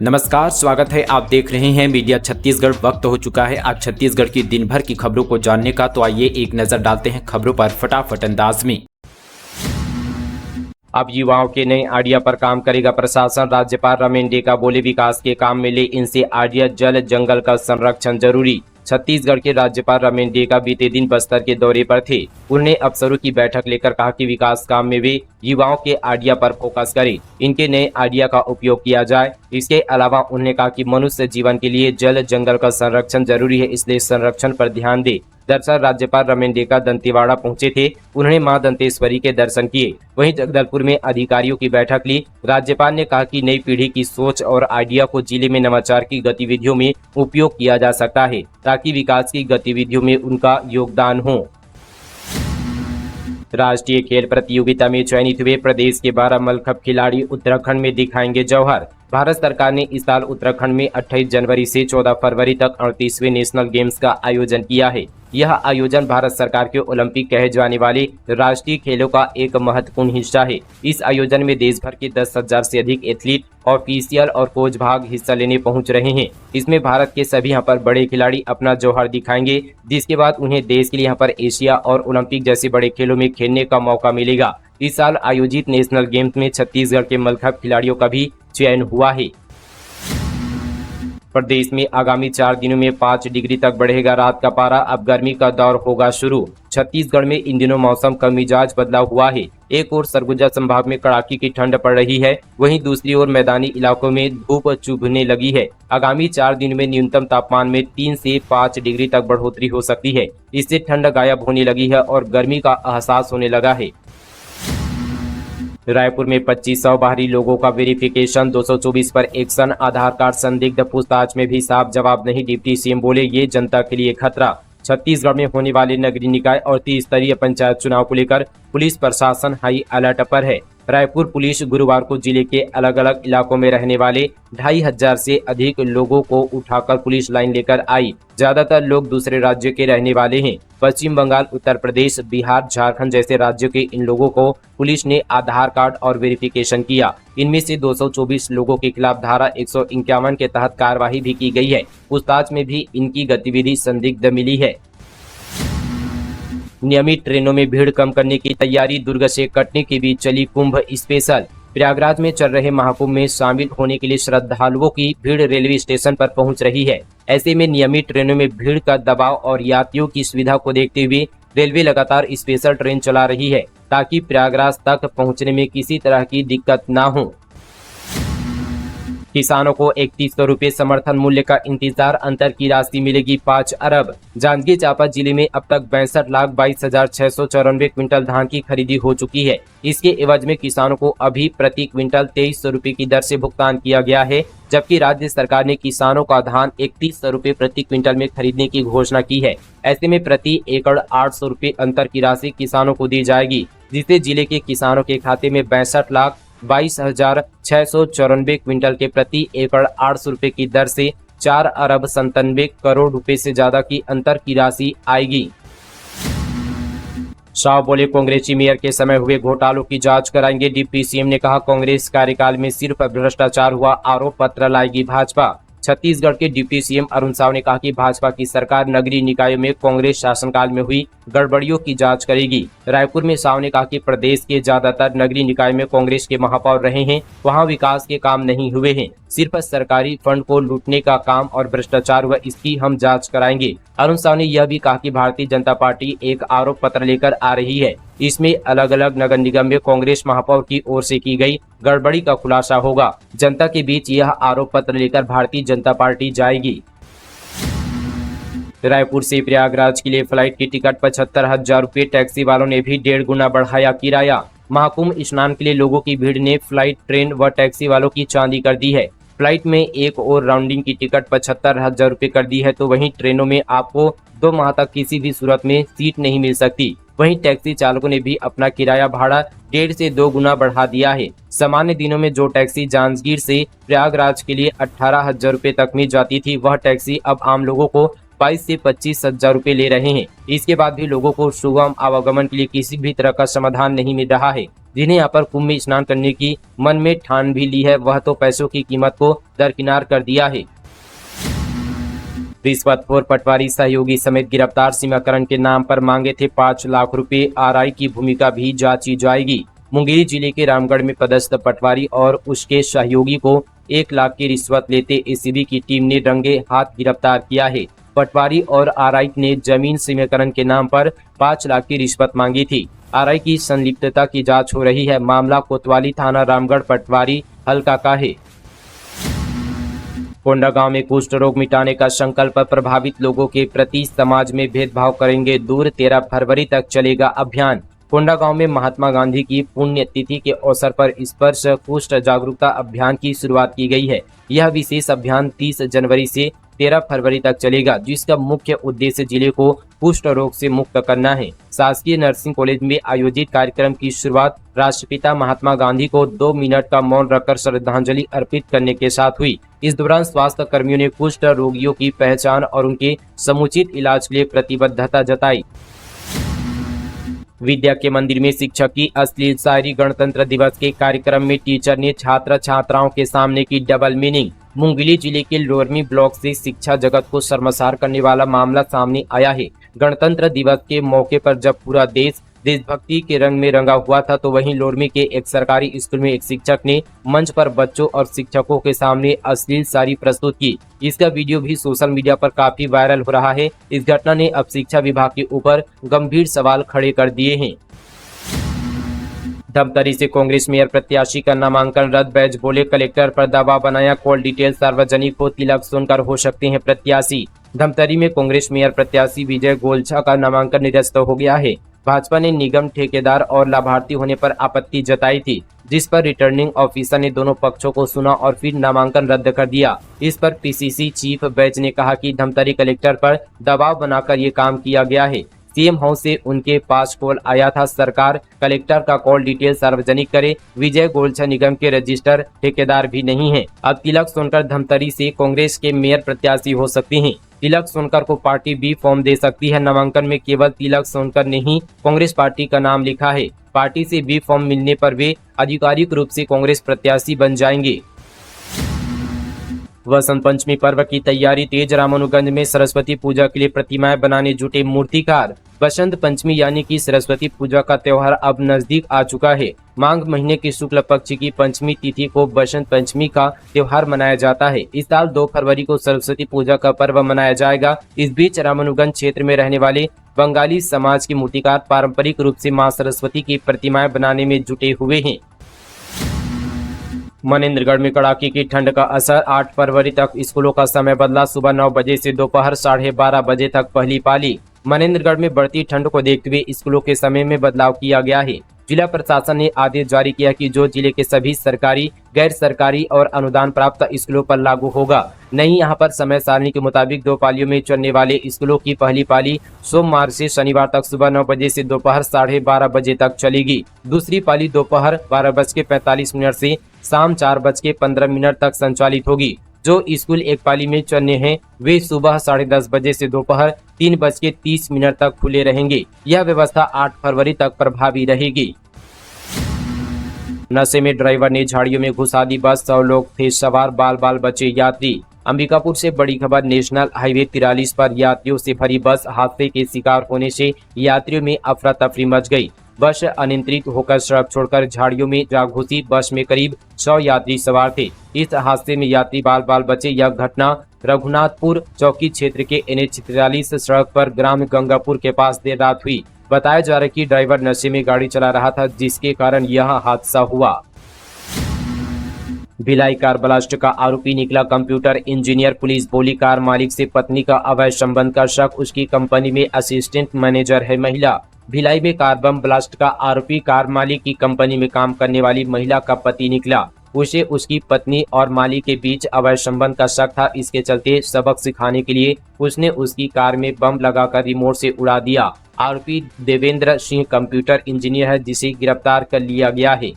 नमस्कार, स्वागत है। आप देख रहे हैं मीडिया छत्तीसगढ़। वक्त हो चुका है आज छत्तीसगढ़ की दिन भर की खबरों को जानने का, तो आइए एक नजर डालते हैं खबरों पर फटाफट अंदाज में। अब युवाओं के नए आइडिया पर काम करेगा प्रशासन। राज्यपाल रमेन डेका बोले, विकास के काम में ले इनसे आइडिया, जल जंगल का संरक्षण जरूरी। छत्तीसगढ़ के राज्यपाल रमेन डेका बीते दिन बस्तर के दौरे पर थे। उन्होंने अफसरों की बैठक लेकर कहा कि विकास काम में वे युवाओं के आइडिया पर फोकस करें, इनके नए आइडिया का उपयोग किया जाए। इसके अलावा उन्होंने कहा कि मनुष्य जीवन के लिए जल जंगल का संरक्षण जरूरी है, इसलिए संरक्षण पर ध्यान दे। दरअसल राज्यपाल रमेन डेका दंतेवाड़ा पहुंचे थे। उन्होंने मां दंतेश्वरी के दर्शन किए, वहीं जगदलपुर में अधिकारियों की बैठक ली। राज्यपाल ने कहा कि नई पीढ़ी की सोच और आइडिया को जिले में नवाचार की गतिविधियों में उपयोग किया जा सकता है, ताकि विकास की गतिविधियों में उनका योगदान हो। राष्ट्रीय खेल प्रतियोगिता में चयनित हुए प्रदेश के 12 मलखंभ खिलाड़ी उत्तराखंड में दिखाएंगे जौहर। भारत सरकार ने इस साल उत्तराखंड में 28 जनवरी से 14 फरवरी तक 38वें नेशनल गेम्स का आयोजन किया है। यह आयोजन भारत सरकार के ओलंपिक कहे जाने वाले राष्ट्रीय खेलों का एक महत्वपूर्ण हिस्सा है। इस आयोजन में देश भर के 10,000 से अधिक एथलीट, ऑफिशियल और कोच भाग हिस्सा लेने पहुंच रहे हैं। इसमें भारत के सभी यहाँ पर बड़े खिलाड़ी अपना जौहर दिखाएंगे, जिसके बाद उन्हें देश के लिए यहाँ पर एशिया और ओलंपिक जैसे बड़े खेलों में खेलने का मौका मिलेगा। इस साल आयोजित नेशनल गेम्स में छत्तीसगढ़ के मलखंभ खिलाड़ियों का भी चयन हुआ है। प्रदेश में आगामी 4 दिनों में 5 डिग्री तक बढ़ेगा रात का पारा। अब गर्मी का दौर होगा शुरू। छत्तीसगढ़ में इन दिनों मौसम का मिजाज बदला हुआ है। एक ओर सरगुजा संभाग में कड़ाके की ठंड पड़ रही है, वहीं दूसरी ओर मैदानी इलाकों में धूप चुभने लगी है। आगामी 4 दिन में न्यूनतम तापमान में 3 से 5 डिग्री तक बढ़ोतरी हो सकती है। इससे ठंड गायब होने लगी है और गर्मी का एहसास होने लगा है। रायपुर में 2500 बाहरी लोगों का वेरिफिकेशन, 224 पर एक्शन। आधार कार्ड संदिग्ध पूछताछ में भी साफ जवाब नहीं। डिप्टी सीएम बोले, ये जनता के लिए खतरा। छत्तीसगढ़ में होने वाले नगरीय निकाय और त्रिस्तरीय पंचायत चुनाव को लेकर पुलिस प्रशासन हाई अलर्ट पर है। रायपुर पुलिस गुरुवार को जिले के अलग अलग इलाकों में रहने वाले 2500 से अधिक लोगों को उठाकर पुलिस लाइन लेकर आई। ज्यादातर लोग दूसरे राज्य के रहने वाले हैं। पश्चिम बंगाल, उत्तर प्रदेश, बिहार, झारखंड जैसे राज्यों के इन लोगों को पुलिस ने आधार कार्ड और वेरिफिकेशन किया। इनमें से 224 लोगों के खिलाफ धारा 151 के तहत कार्रवाई भी की गई है। पूछताछ में भी इनकी गतिविधि संदिग्ध मिली है। नियमित ट्रेनों में भीड़ कम करने की तैयारी। दुर्ग से कटनी के बीच चली कुंभ स्पेशल। प्रयागराज में चल रहे महाकुंभ में शामिल होने के लिए श्रद्धालुओं की भीड़ रेलवे स्टेशन पर पहुंच रही है। ऐसे में नियमित ट्रेनों में भीड़ का दबाव और यात्रियों की सुविधा को देखते हुए रेलवे लगातार स्पेशल ट्रेन चला रही है, ताकि प्रयागराज तक पहुंचने में किसी तरह की दिक्कत न हो। किसानों को 3100 रुपये समर्थन मूल्य का इंतजार, अंतर की राशि मिलेगी 5 अरब। जांजगीर चांपा जिले में अब तक 62,22,694 क्विंटल धान की खरीदी हो चुकी है। इसके एवज में किसानों को अभी प्रति क्विंटल 2300 रुपये की दर से भुगतान किया गया है, जबकि राज्य सरकार ने किसानों का धान 3100 रुपये प्रति क्विंटल में खरीदने की घोषणा की है। ऐसे में प्रति एकड़ 800 रुपये अंतर की राशि किसानों को दी जाएगी, जिससे जिले के किसानों के खाते में 62,22,694 क्विंटल के प्रति एकड़ 800 रुपये की दर से 4 अरब 97 करोड़ रुपए से ज्यादा की अंतर की राशि आएगी। शाह बोले, कांग्रेसी मेयर के समय हुए घोटालों की जांच कराएंगे। डिप्टी सीएम ने कहा, कांग्रेस कार्यकाल में सिर्फ भ्रष्टाचार हुआ, आरोप पत्र लाएगी भाजपा। छत्तीसगढ़ के डिप्टी सीएम अरुण साव ने कहा कि भाजपा की सरकार नगरीय निकायों में कांग्रेस शासनकाल में हुई गड़बड़ियों की जांच करेगी। रायपुर में साव ने कहा कि प्रदेश के ज्यादातर नगरीय निकाय में कांग्रेस के महापौर रहे हैं, वहां विकास के काम नहीं हुए हैं, सिर्फ सरकारी फंड को लूटने का काम और भ्रष्टाचार हुआ, इसकी हम जांच कराएंगे। अरुण साव ने यह भी कहा कि भारतीय जनता पार्टी एक आरोप पत्र लेकर आ रही है। इसमें अलग अलग नगर निगम में कांग्रेस महापौर की ओर से की गई गड़बड़ी का खुलासा होगा। जनता के बीच यह आरोप पत्र लेकर भारतीय जनता पार्टी जाएगी। रायपुर से प्रयागराज के लिए फ्लाइट की टिकट 75,000 रुपये। टैक्सी वालों ने भी 1.5 गुना बढ़ाया किराया। महाकुंभ स्नान के लिए लोगों की भीड़ ने फ्लाइट, ट्रेन व टैक्सी वालों की चांदी कर दी है। फ्लाइट में एक और राउंडिंग की टिकट 75,000 रुपये कर दी है, तो वहीं ट्रेनों में आपको 2 माह तक किसी भी सूरत में सीट नहीं मिल सकती। वहीं टैक्सी चालकों ने भी अपना किराया भाड़ा 1.5 से 2 गुना बढ़ा दिया है। सामान्य दिनों में जो टैक्सी जांजगीर से प्रयागराज के लिए 18,000 रुपये तक में जाती थी, वह टैक्सी अब आम लोगों को 22 से 25,000 रुपए ले रहे हैं। इसके बाद भी लोगों को सुगम आवागमन के लिए किसी भी तरह का समाधान नहीं मिल रहा है। जिन्हें यहाँ पर कुंभ में स्नान करने की मन में ठान भी ली है, वह तो पैसों की कीमत को दरकिनार कर दिया है। रिश्वतखोर पटवारी सहयोगी समेत गिरफ्तार। सीमाकरण के नाम पर मांगे थे 5 लाख रुपए। आरआई की भूमिका भी जांची जाएगी। मुंगेरी जिले के रामगढ़ में पदस्थ पटवारी और उसके सहयोगी को 1 लाख की रिश्वत लेते एसीबी की टीम ने रंगे हाथ गिरफ्तार किया है। पटवारी और आरआई ने जमीन सीमाकरण के नाम पर 5 लाख की रिश्वत मांगी थी। आरआई की संलिप्तता की जांच हो रही है। मामला कोतवाली थाना रामगढ़ पटवारी हल्का का है। कोंडागांव में कुष्ठ रोग मिटाने का संकल्प। प्रभावित लोगों के प्रति समाज में भेदभाव करेंगे दूर। 13 फरवरी तक चलेगा अभियान। कोंडागांव में महात्मा गांधी की पुण्यतिथि के अवसर पर स्पर्श कुष्ठ जागरूकता अभियान की शुरुआत की गई है। यह विशेष अभियान 30 जनवरी से 13 फरवरी तक चलेगा, जिसका मुख्य उद्देश्य जिले को कुष्ठ रोग से मुक्त करना है। शासकीय नर्सिंग कॉलेज में आयोजित कार्यक्रम की शुरुआत राष्ट्रपिता महात्मा गांधी को 2 मिनट का मौन रखकर श्रद्धांजलि अर्पित करने के साथ हुई। इस दौरान स्वास्थ्य कर्मियों ने कुष्ठ रोगियों की पहचान और उनके समुचित इलाज के लिए प्रतिबद्धता जताई। विद्या के मंदिर में शिक्षक की अश्लील शायरी। गणतंत्र दिवस के कार्यक्रम में टीचर ने छात्र छात्राओं के सामने की डबल मीनिंग। मुंगेली जिले के लोरमी ब्लॉक से शिक्षा जगत को शर्मसार करने वाला मामला सामने आया है। गणतंत्र दिवस के मौके पर जब पूरा देश देशभक्ति के रंग में रंगा हुआ था, तो वहीं लोरमी के एक सरकारी स्कूल में एक शिक्षक ने मंच पर बच्चों और शिक्षकों के सामने अश्लील शायरी प्रस्तुत की। इसका वीडियो भी सोशल मीडिया पर काफी वायरल हो रहा है। इस घटना ने अब शिक्षा विभाग के ऊपर गंभीर सवाल खड़े कर दिए हैं। धमतरी से कांग्रेस मेयर प्रत्याशी का नामांकन रद्द। बैज बोले कलेक्टर पर दबाव बनाया। कॉल डिटेल सार्वजनिक हो, तिलक सुनकर हो सकते हैं प्रत्याशी। धमतरी में कांग्रेस मेयर प्रत्याशी विजय गोलछा का नामांकन निरस्त हो गया है। भाजपा ने निगम ठेकेदार और लाभार्थी होने पर आपत्ति जताई थी, जिस पर रिटर्निंग ऑफिसर ने दोनों पक्षों को सुना और फिर नामांकन रद्द कर दिया। इस पर पीसीसी चीफ बैज ने कहा कि धमतरी कलेक्टर पर दबाव बनाकर ये काम किया गया है। सीएम हाउस से उनके पास कॉल आया था, सरकार कलेक्टर का कॉल डिटेल सार्वजनिक करे। विजय गोलछा निगम के रजिस्टर ठेकेदार भी नहीं है। अब तिलक सोनकर धमतरी से कांग्रेस के मेयर प्रत्याशी हो सकते हैं। तिलक सोनकर को पार्टी बी फॉर्म दे सकती है। नामांकन में केवल तिलक सोनकर ने ही कांग्रेस पार्टी का नाम लिखा है। पार्टी से बी फॉर्म मिलने पर वे आधिकारिक रूप से कांग्रेस प्रत्याशी बन जाएंगे। वसंत पंचमी पर्व की तैयारी तेज। रामानुगंज में सरस्वती पूजा के लिए प्रतिमाएं बनाने जुटे मूर्तिकार। बसंत पंचमी यानी कि सरस्वती पूजा का त्योहार अब नजदीक आ चुका है। माघ महीने की शुक्ल पक्ष की पंचमी तिथि को बसंत पंचमी का त्योहार मनाया जाता है। इस साल 2 फरवरी को सरस्वती पूजा का पर्व मनाया जाएगा। इस बीच रामानुगंज क्षेत्र में रहने वाले बंगाली समाज के मूर्तिकार पारंपरिक रूप से मां सरस्वती की प्रतिमाएं बनाने में जुटे हुए हैं। मनेंद्रगढ़ में कड़ाके की ठंड का असर। 8 फरवरी तक स्कूलों का समय बदला। सुबह 9 बजे से दोपहर 12:30 बजे तक पहली पाली। मनेंद्रगढ़ में बढ़ती ठंड को देखते हुए स्कूलों के समय में बदलाव किया गया है। जिला प्रशासन ने आदेश जारी किया कि जो जिले के सभी सरकारी, गैर सरकारी और अनुदान प्राप्त स्कूलों पर लागू होगा। नहीं, यहाँ पर समय सारणी के मुताबिक 2 पालियों में चलने वाले स्कूलों की पहली पाली सोमवार से शनिवार तक सुबह 9 बजे से दोपहर 12:30 बजे तक चलेगी। दूसरी पाली दोपहर 12:45 से शाम 4:15 तक संचालित होगी। जो स्कूल एक पाली में चलने हैं वे सुबह 10:30 बजे से दोपहर 3:30 तक खुले रहेंगे। यह व्यवस्था 8 फरवरी तक प्रभावी रहेगी। नशे में ड्राइवर ने झाड़ियों में घुसा दी बस। 100 लोग थे सवार, बाल बचे यात्री। अंबिकापुर से बड़ी खबर। नेशनल हाईवे 43 पर यात्रियों से भरी बस हादसे के शिकार होने से यात्रियों में अफरा तफरी मच गई। बस अनियंत्रित होकर सड़क छोड़कर झाड़ियों में जा घुसी। बस में करीब 100 यात्री सवार थे। इस हादसे में यात्री बाल बचे। यह घटना रघुनाथपुर चौकी क्षेत्र के NH 43 सड़क पर ग्राम गंगापुर के पास देर रात हुई। बताया जा रहा है कि ड्राइवर नशे में गाड़ी चला रहा था, जिसके कारण यह हादसा हुआ। भिलाई कार ब्लास्ट का आरोपी निकला कंप्यूटर इंजीनियर। पुलिस बोली कार मालिक से पत्नी का अवैध संबंध का शक। उसकी कंपनी में असिस्टेंट मैनेजर है महिला। भिलाई में कार बम ब्लास्ट का आरोपी कार मालिक की कंपनी में काम करने वाली महिला का पति निकला। उसे उसकी पत्नी और मालिक के बीच अवैध संबंध का शक था। इसके चलते सबक सिखाने के लिए उसने उसकी कार में बम लगाकर रिमोट से उड़ा दिया। आरोपी देवेंद्र सिंह कंप्यूटर इंजीनियर है, जिसे गिरफ्तार कर लिया गया है।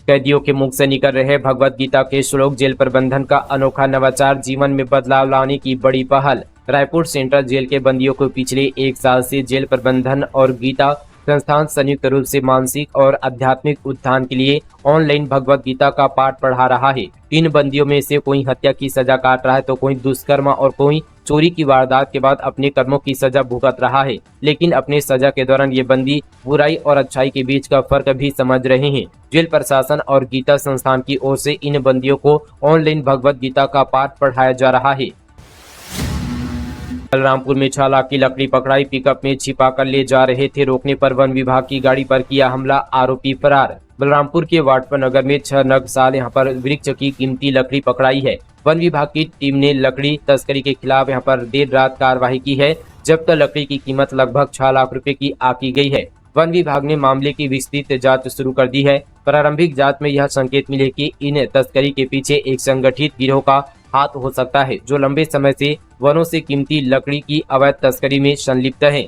कैदियों के मुख से निकल रहे भगवत गीता के श्लोक, जेल प्रबंधन का अनोखा नवाचार, जीवन में बदलाव लाने की बड़ी पहल। रायपुर सेंट्रल जेल के बंदियों को पिछले 1 साल से जेल प्रबंधन और गीता संस्थान संयुक्त रूप से मानसिक और आध्यात्मिक उत्थान के लिए ऑनलाइन भगवत गीता का पाठ पढ़ा रहा है। इन बंदियों में से कोई हत्या की सजा काट रहा है तो कोई दुष्कर्म और कोई चोरी की वारदात के बाद अपने कर्मों की सजा भुगत रहा है। लेकिन अपने सजा के दौरान ये बंदी बुराई और अच्छाई के बीच का फर्क भी समझ रहे हैं। जेल प्रशासन और गीता संस्थान की ओर से इन बंदियों को ऑनलाइन भगवत गीता का पाठ पढ़ाया जा रहा है। बलरामपुर में 6 लाख की लकड़ी पकड़ाई, पिकअप में छिपा कर ले जा रहे थे, रोकने पर वन विभाग की गाड़ी पर किया हमला, आरोपी फरार। बलरामपुर के वाटपर नगर में 6 नग साल यहाँ पर वृक्ष की कीमती लकड़ी पकड़ाई है। वन विभाग की टीम ने लकड़ी तस्करी के खिलाफ यहाँ पर देर रात कार्रवाई की है। जब्त लकड़ी की कीमत लगभग 6 लाख रुपए की आकी गई है। वन विभाग ने मामले की विस्तृत जांच शुरू कर दी है। प्रारंभिक जांच में यह संकेत मिले कि इन तस्करी के पीछे एक संगठित गिरोह का हाथ हो सकता है, जो लंबे समय से वनों से कीमती लकड़ी की अवैध तस्करी में संलिप्त है।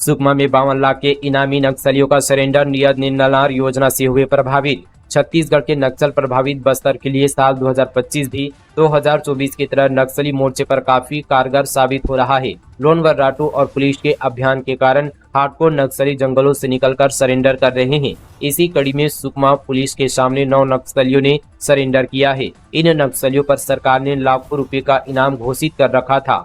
सुकमा में 52 लाख के इनामी नक्सलियों का सरेंडर, नियत नलार योजना से हुए प्रभावित। छत्तीसगढ़ के नक्सल प्रभावित बस्तर के लिए साल 2025 भी 2024 की तरह नक्सली मोर्चे पर काफी कारगर साबित हो रहा है। लोन वर्राटू और पुलिस के अभियान के कारण हार्डकोर नक्सली जंगलों से निकलकर सरेंडर कर रहे हैं। इसी कड़ी में सुकमा पुलिस के सामने 9 नक्सलियों ने सरेंडर किया है। इन नक्सलियों पर सरकार ने लाखों रुपए का इनाम घोषित कर रखा था।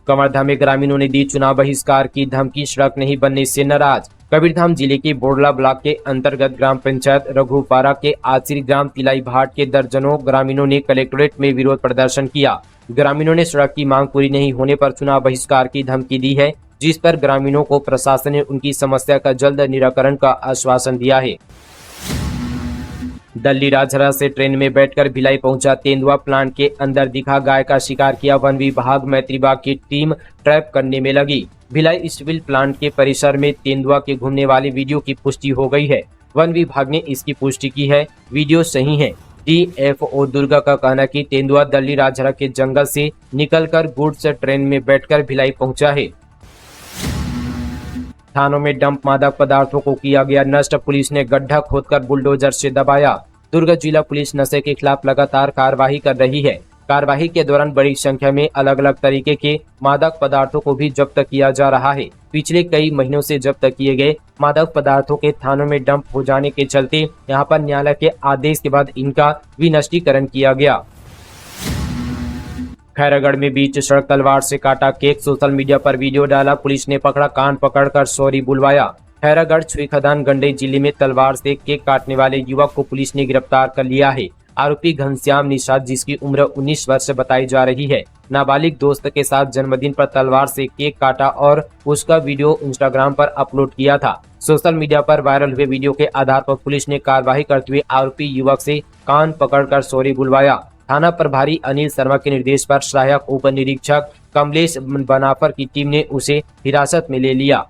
कवर्धा में ग्रामीणों ने दी चुनाव बहिष्कार की धमकी, सड़क नहीं बनने से नाराज। कबीरधाम जिले के बोडला ब्लॉक के अंतर्गत ग्राम पंचायत रघुपारा के आसिर ग्राम तिलाई भाट के दर्जनों ग्रामीणों ने कलेक्ट्रेट में विरोध प्रदर्शन किया। ग्रामीणों ने सड़क की मांग पूरी नहीं होने पर चुनाव बहिष्कार की धमकी दी है, जिस पर ग्रामीणों को प्रशासन ने उनकी समस्या का जल्द निराकरण का आश्वासन दिया है। दल्ली राजहरा से ट्रेन में बैठकर भिलाई पहुंचा तेंदुआ, प्लांट के अंदर दिखा गाय का शिकार किया। वन विभाग मैत्रीबाग की टीम ट्रैप करने में लगी। भिलाई स्टील प्लांट के परिसर में तेंदुआ के घूमने वाली वीडियो की पुष्टि हो गई है। वन विभाग ने इसकी पुष्टि की है, वीडियो सही है। DFO दुर्गा का कहना है कि तेंदुआ दल्ली राजहरा के जंगल से निकलकर गुड्स ट्रेन में बैठकर भिलाई पहुंचा है। थानों में डंप मादक पदार्थों को किया गया नष्ट, पुलिस ने गड्ढा खोदकर बुलडोजर से दबाया। दुर्ग जिला पुलिस नशे के खिलाफ लगातार कार्रवाई कर रही है। कार्रवाई के दौरान बड़ी संख्या में अलग अलग तरीके के मादक पदार्थों को भी जब्त किया जा रहा है। पिछले कई महीनों से जब्त किए गए मादक पदार्थों के थानों में डंप हो जाने के चलते यहां पर न्यायालय के आदेश के बाद इनका विनष्टीकरण किया गया। खैरागढ़ में बीच सड़क तलवार से काटा केक, सोशल मीडिया पर वीडियो डाला, पुलिस ने पकड़ा, कान पकड़कर सॉरी बुलवाया। खैरागढ़ छुईखदान गंडई जिले में तलवार से केक काटने वाले युवक को पुलिस ने गिरफ्तार कर लिया है। आरोपी घनश्याम निषाद, जिसकी उम्र 19 वर्ष बताई जा रही है, नाबालिग दोस्त के साथ जन्मदिन पर तलवार से केक काटा और उसका वीडियो इंस्टाग्राम पर अपलोड किया था। सोशल मीडिया पर वायरल हुए वीडियो के आधार पर पुलिस ने कार्रवाई करते हुए आरोपी युवक से कान पकड़कर सॉरी बुलवाया। थाना प्रभारी अनिल शर्मा के निर्देश पर सहायक उप निरीक्षक कमलेश बनाफर की टीम ने उसे हिरासत में ले लिया।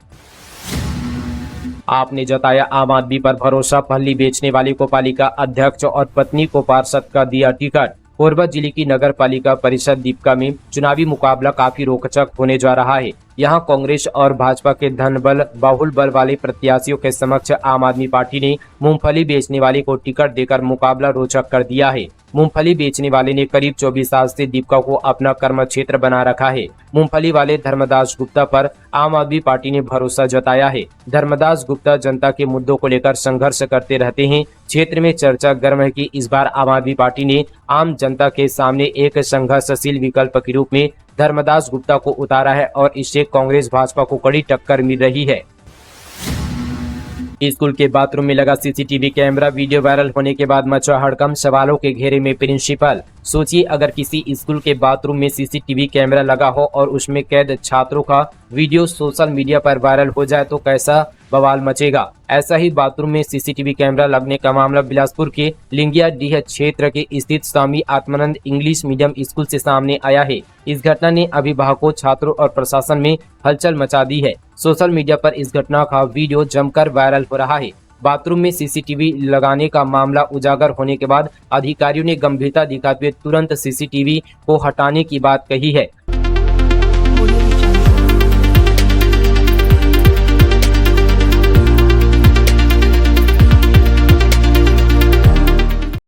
आपने जताया आम आदमी पर भरोसा, पहली बेचने वाली को पालिका अध्यक्ष और पत्नी को पार्षद का दिया टिकट। कोरबा जिले की नगर पालिका परिषद दीपका में चुनावी मुकाबला काफी रोचक होने जा रहा है। यहां कांग्रेस और भाजपा के धन बल बाहुल बल वाले प्रत्याशियों के समक्ष आम आदमी पार्टी ने मूंगफली बेचने वाले को टिकट देकर मुकाबला रोचक कर दिया है। मूंगफली बेचने वाले ने करीब 24 साल से दीपका को अपना कर्म क्षेत्र बना रखा है। मूंगफली वाले धर्मदास गुप्ता पर आम आदमी पार्टी ने भरोसा जताया है। धर्मदास गुप्ता जनता के मुद्दों को लेकर संघर्ष करते रहते हैं। क्षेत्र में चर्चा गर्म है कि इस बार आम आदमी पार्टी ने आम जनता के सामने एक संघर्षशील विकल्प के रूप में धर्मदास गुप्ता को उतारा है और इससे कांग्रेस भाजपा को कड़ी टक्कर मिल रही है। स्कूल के बाथरूम में लगा सीसीटीवी कैमरा, वीडियो वायरल होने के बाद मचा हड़कंप, सवालों के घेरे में प्रिंसिपल। सोचिए अगर किसी स्कूल के बाथरूम में सीसीटीवी कैमरा लगा हो और उसमें कैद छात्रों का वीडियो सोशल मीडिया पर वायरल हो जाए तो कैसा बवाल मचेगा। ऐसा ही बाथरूम में सीसीटीवी कैमरा लगने का मामला बिलासपुर के लिंगिया डीह क्षेत्र के स्थित Swami Atmanand English medium school से सामने आया है। इस घटना ने अभिभावकों, छात्रों और प्रशासन में हलचल मचा दी है। सोशल मीडिया पर इस घटना का वीडियो जमकर वायरल हो रहा है। बाथरूम में सीसीटीवी लगाने का मामला उजागर होने के बाद अधिकारियों ने गंभीरता दिखाते हुए तुरंत सीसीटीवी को हटाने की बात कही है।